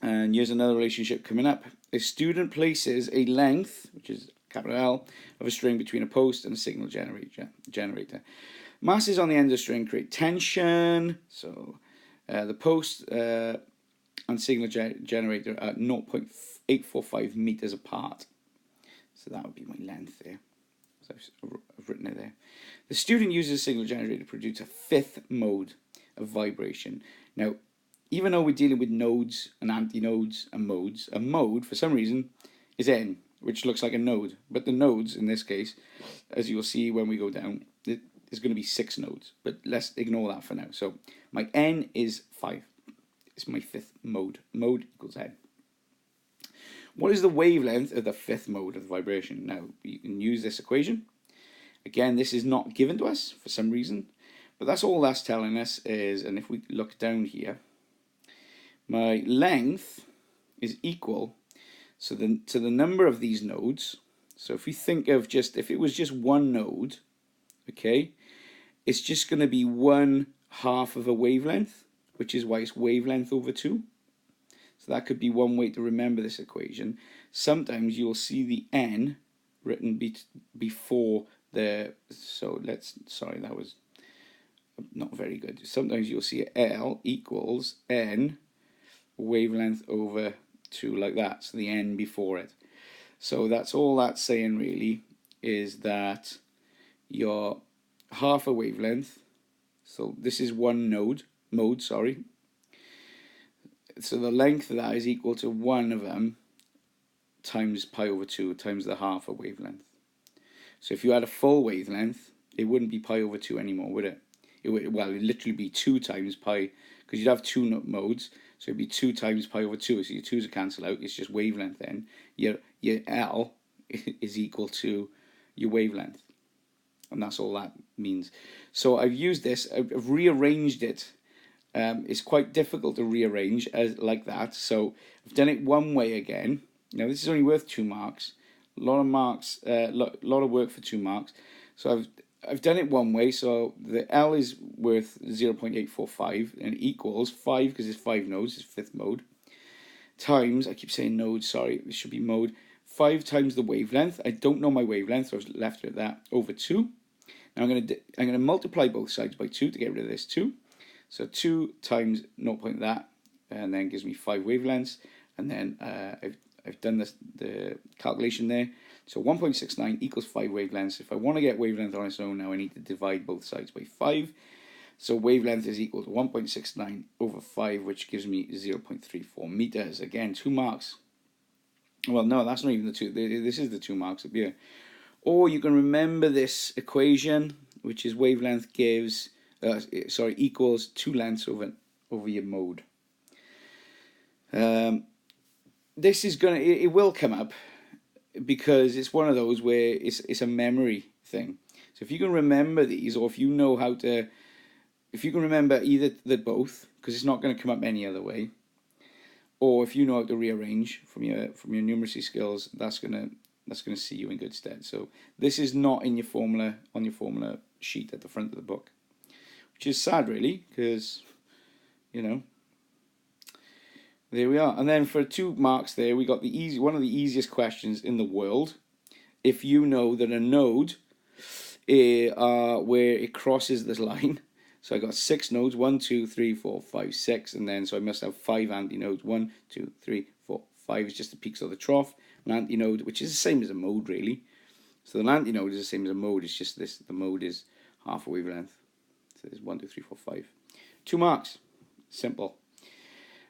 And here's another relationship coming up. A student places a length, which is capital L, of a string between a post and a signal generator. Masses on the end of the string create tension. So the post and signal generator are 0.845 meters apart. So that would be my length there. So I've written it there. The student uses a signal generator to produce a fifth mode of vibration. Now, even though we're dealing with nodes and antinodes and modes, a mode, for some reason, is N, which looks like a node. But the nodes, in this case, as you'll see when we go down, there's going to be 6 nodes. But let's ignore that for now. So my N is 5. It's my fifth mode. Mode equals N. What is the wavelength of the fifth mode of the vibration? Now, you can use this equation. Again, this is not given to us for some reason. But that's all that's telling us is, and if we look down here, my length is equal to the number of these nodes. So if we think of if it was just one node, okay, it's just going to be 1/2 of a wavelength, which is why it's wavelength over 2. So that could be one way to remember this equation. Sometimes you'll see the N written before the, sorry, that was not very good. Sometimes you'll see L equals N wavelength over 2 like that, so the N before it. So that's all that's saying really, is that your 1/2 a wavelength, so this is one mode, sorry. So the length of that is equal to 1 of them times pi over 2 times the 1/2 a wavelength. So if you had a full wavelength, it wouldn't be pi over 2 anymore, would it? It would literally be 2 times pi, because you'd have 2 modes, so it'd be 2 times pi over 2. So your 2's will cancel out. It's just wavelength then. Your L is equal to your wavelength, and that's all that means. So I've used this. I've rearranged it. It's quite difficult to rearrange like that. So I've done it one way again. Now this is only worth 2 marks. A lot of marks. Lot of work for 2 marks. So I've done it one way, so the L is worth 0.845 and equals 5, because it's 5 nodes, it's fifth mode, times, I keep saying nodes, sorry, it should be mode, 5 times the wavelength. I don't know my wavelength, so I've left it at that, over 2. Now I'm going to multiply both sides by 2 to get rid of this 2. So 2 times 0. That, and then gives me 5 wavelengths, and then I've done the calculation there. So 1.69 equals 5 wavelengths. If I want to get wavelength on its own now, I need to divide both sides by 5. So wavelength is equal to 1.69 over 5, which gives me 0.34 meters. Again, 2 marks. Well, no, that's not even the 2. This is the 2 marks up here. Or you can remember this equation, which is wavelength gives, equals 2 lengths over your mode. This is it will come up, because it's one of those where it's a memory thing. So if you can remember these, or if you know how to, if you can remember either both, because it's not going to come up any other way, or if you know how to rearrange from your numeracy skills, that's gonna see you in good stead. So this is not in your formula on your formula sheet at the front of the book, which is sad really, because there we are. And then for 2 marks there, we got one of the easiest questions in the world. If you know that a node where it crosses this line, so I got 6 nodes, 1, 2, 3, 4, 5, 6, and then so I must have 5 antinodes. 1, 2, 3, 4, 5 is just the peaks of the trough. An antinode, which is the same as a mode really. So the antinode is the same as a mode. It's just the mode is 1/2 a wavelength. So there's 1, 2, 3, 4, 5. 2 marks. Simple.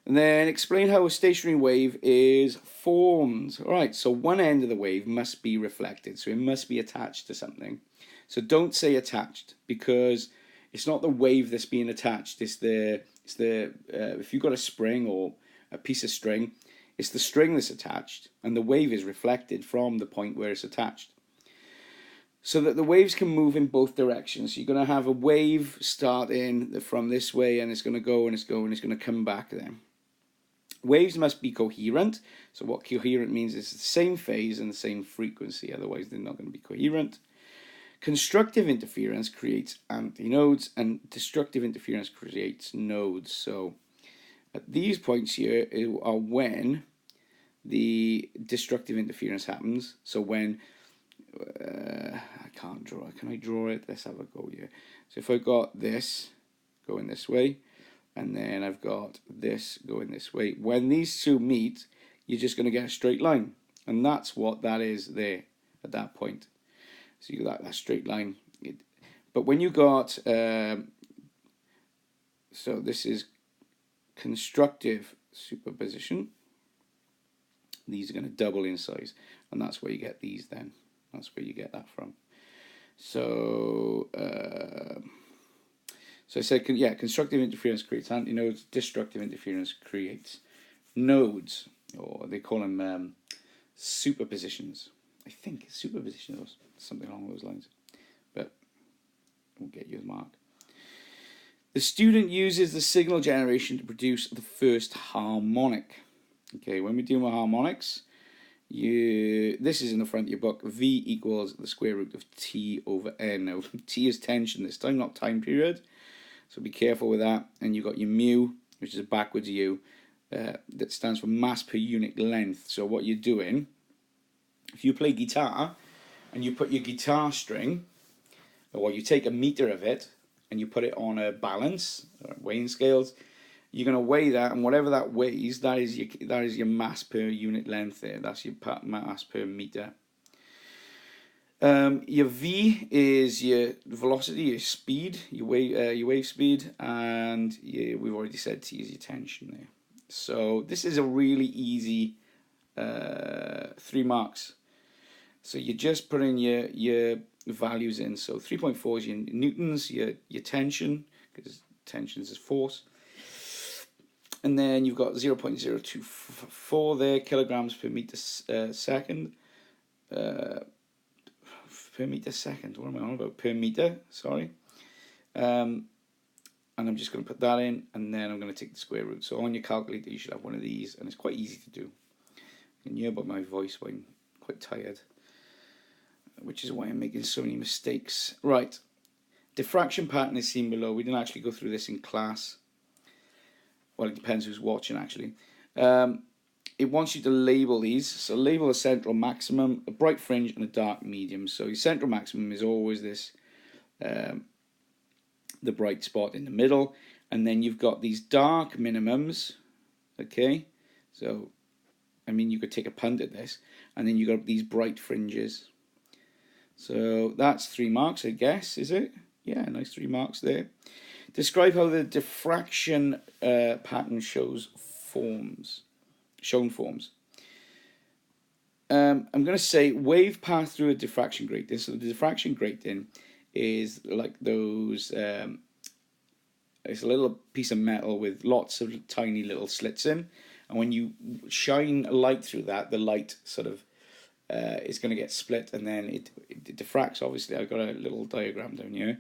And then explain how a stationary wave is formed. All right, so one end of the wave must be reflected, so it must be attached to something. So don't say attached, because it's not the wave that's being attached. It's the if you've got a spring or a piece of string, it's the string that's attached, and the wave is reflected from the point where it's attached. So that the waves can move in both directions. So you're going to have a wave starting from this way, and it's going to go and it's going to come back then. Waves must be coherent. So what coherent means is the same phase and the same frequency, otherwise they're not going to be coherent. Constructive interference creates antinodes, and destructive interference creates nodes. So At these points here are when the destructive interference happens. So when I can't draw it. Can I draw it? Let's have a go here. So if I've got this going this way, and then I've got this going this way, when these two meet, you're just going to get a straight line, and that's what that is there at that point. So you got that straight line. But when you got so this is constructive superposition, these are going to double in size, and that's where you get these then. That's where you get that from. So so I said, yeah, constructive interference creates antinodes, destructive interference creates nodes, or they call them superpositions. I think superpositions or something along those lines, but we'll get you the mark. The student uses the signal generation to produce the first harmonic. Okay, when we do harmonics, this is in the front of your book. V equals the square root of T over N. Now, T is tension this time, not time period. So be careful with that. And you've got your mu, which is a backwards U, that stands for mass per unit length. So what you're doing, if you play guitar and you put your guitar string, or you take a meter of it and you put it on a balance, or weighing scales, you're going to weigh that, and whatever that weighs, that is your mass per unit length there. That's your mass per meter. Your V is your velocity, your speed, your wave speed, and we've already said T is your tension there. So this is a really easy 3 marks. So you just put in your values in. So 3.4 is your newtons, your tension, because tension is force. And then you've got 0.024 there, kilograms per meter second. Per meter second, what am I on about? Per meter, sorry. And I'm just going to put that in, and then I'm going to take the square root. So on your calculator, you should have one of these, and it's quite easy to do. You can hear about my voice when I'm quite tired, which is why I'm making so many mistakes. Right, diffraction pattern is seen below. We didn't actually go through this in class. Well, it depends who's watching, actually. It wants you to label these. So label a central maximum, a bright fringe, and a dark medium. So your central maximum is always this, the bright spot in the middle. And then you've got these dark minimums, okay? So, I mean, you could take a punt at this. And then you've got these bright fringes. So that's 3 marks, I guess, is it? Yeah, nice 3 marks there. Describe how the diffraction pattern shown forms. I'm going to say wave path through a diffraction grating. So the diffraction grating is like those. It's a little piece of metal with lots of tiny little slits in, and when you shine light through that, the light sort of is going to get split, and then it diffracts. Obviously, I've got a little diagram down here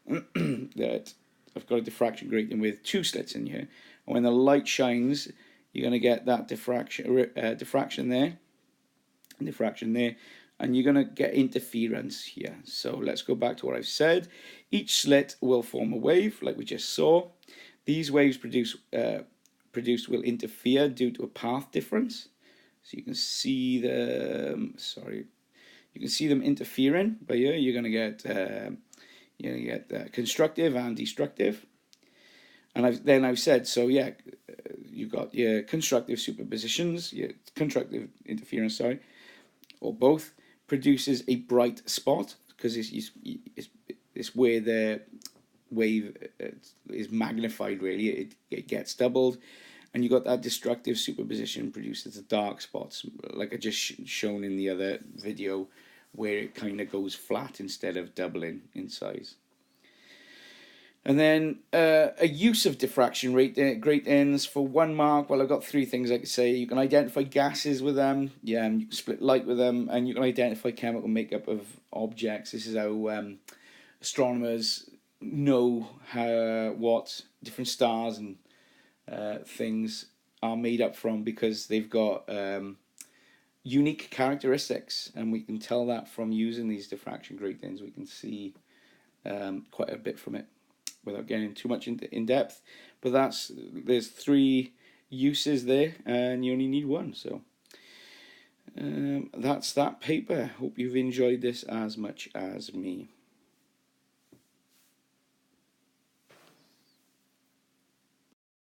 that I've got a diffraction grating with 2 slits in here, and when the light shines, you're going to get that diffraction there, and you're going to get interference here. So let's go back to what I've said. Each slit will form a wave, like we just saw. These waves produced will interfere due to a path difference. So you can see them. You can see them interfering. But here you're going to get constructive and destructive. And I've said, so yeah, you've got your constructive superpositions, your constructive interference, sorry, or both, produces a bright spot, because it's where the wave is magnified, really. It gets doubled. And you've got that destructive superposition produces the dark spots, like I just shown in the other video, where it kind of goes flat instead of doubling in size. And then a use of diffraction gratings for 1 mark. Well, I've got 3 things I could say. You can identify gases with them. Yeah, and you can split light with them. And you can identify chemical makeup of objects. This is how astronomers know what different stars and things are made up from, because they've got unique characteristics. And we can tell that from using these diffraction gratings. We can see quite a bit from it, without getting too much in depth. But there's 3 uses there, and you only need one. So that's that paper. Hope you've enjoyed this as much as me.